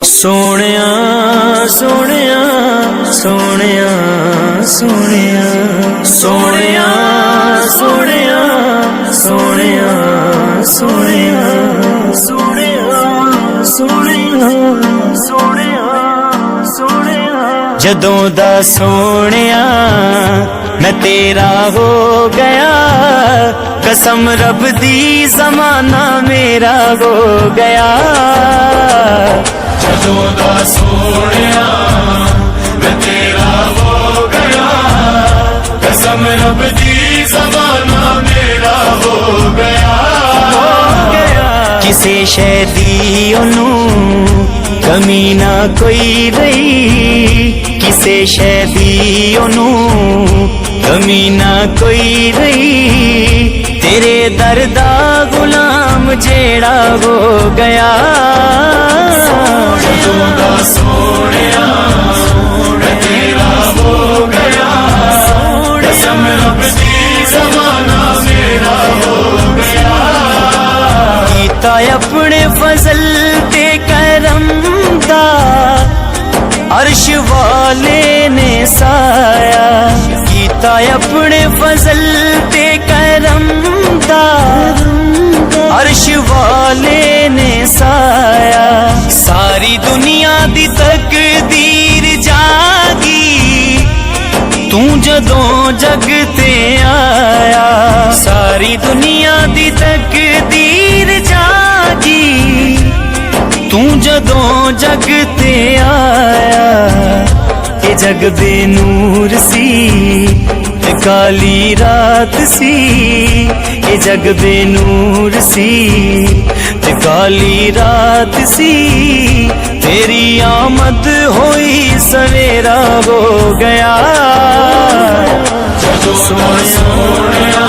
सोनिया सोनिया सोनिया सोनिया सोनिया सोनिया सोनिया सोनिया सोनिया सोनिया सोनिया सोनिया जदों दा सोनिया मैं तेरा हो गया, कसम रब दी ज़माना मेरा हो गया। जदों दा सोनिया मैं तेरा हो गया, कसम रब दी ज़माना मेरा हो गया। किसे शै दी ओनू कमी ना कोई रही, किसे शै दी ओनू कमी ना कोई रही। तेरे दर दा गुलाम जेड़ा हो गया। जदों दा सोनिया मैं तेरा हो गया, कसम रब दी ज़माना मेरा हो गया। कीता अपने फजल ते करम दा अर्श वाले ने साया, कीता अपने फजल ते करम दा अर्श वाले ने साया। सारी दुनिया दी तकदीर जागी तू जदों जग ते आया। सारी दुनिया दी तकदीर जागी तू जदों जग ते आया। ये जग बेनूर सी ते काली रात सी, ये जग बेनूर सी ते काली रात सी। तेरी आमद होई सवेरा हो गया। जदों दा सोनिया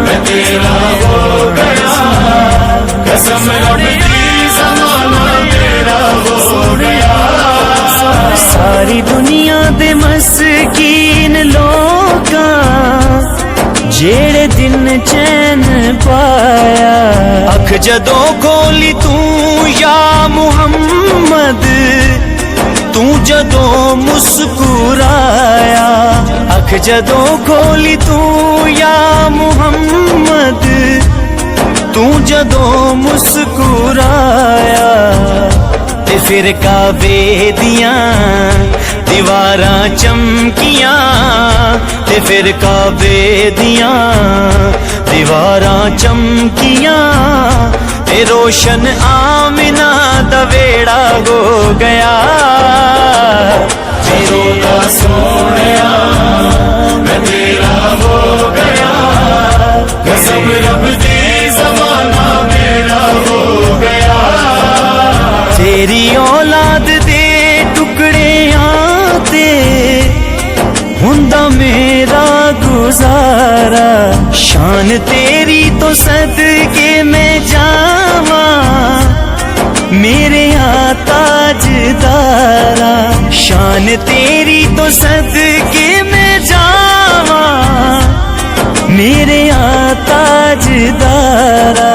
मैं तेरा हो गया, कसम रब दी ज़माना मेरा हो गया। सारी दुनिया दे मस्कीन लोकां जेड़े दिन चैन पाया। अख जदों खोली तू या मुहम्मद, तू जदों मुस्कुराया। अख जदों खोली तू या मुहम्मद, तू जदों मुस्कुराया। ते फिर काबे दियां दीवारां चमकियां, ते फिर काबे दियां दीवारां चमकियां। ते रोशन आमिना दा वेड़ा हो गया। जदों दा सोनिया मैं तेरा हो गया, कसम रब दी ज़माना मेरा हो गया। तेरी औलाद दे टुकड़ियां ते हुंदा मेरा गुजारा। शान तेरी तो सदके मैं जावा मेरे ताजदारा। शान तेरी तो सदके मैं जावा मेरे ताजदारा।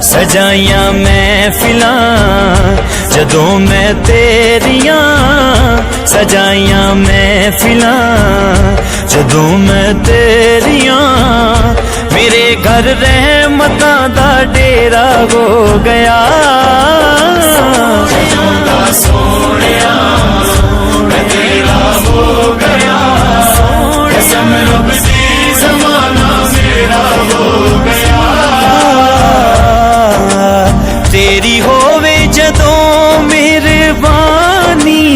सजाइयां महफिलां जदों मैं तेरियां, सजाइयां महफिलां जदों मैं तेरियां। मेरे घर रहमतां दा डेरा हो गया। जदों दा सोनिया मैं तेरा हो गया, कसम रब दी ज़माना मेरा हो गया। तेरी होवे जदों मेहरबानी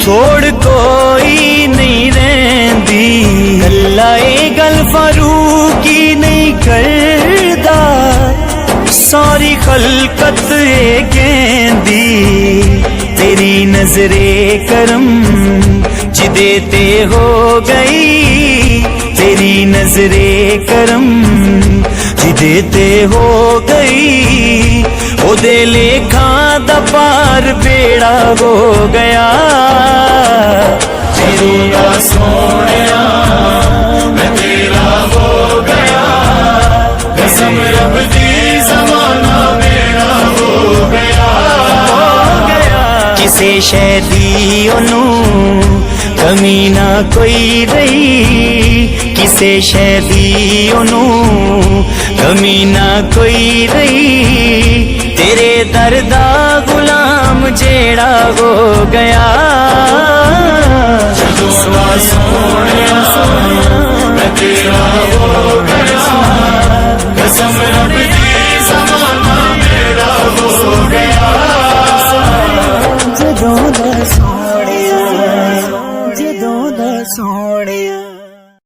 थोड़ कोई नहीं रहंदी। गल्ला ए गल फारूकी नहीं करदा, सारी खलकत ए कहंदी। तेरी नजरे करम जिदे ते हो गई, तेरी नजरे करम जिदे ते हो गई। ओदे लेखा दा पार बेड़ा हो गया। जदों दा सोनिया मैं तेरा हो गया, कसम रब दी ज़माना मेरा हो गया। ਕਿਸੇ ਸ਼ੈ ਦੀ ਉਹਨੂੰ ਕਮੀ ਨਾ ਕੋਈ ਰਹੀ ਕਿਸੇ ਸ਼ੈ ਦੀ ਉਹਨੂੰ ਕਮੀ ਨਾ ਕੋਈ ਰਹੀ तेरे दर दा गुलाम जेड़ा हो गया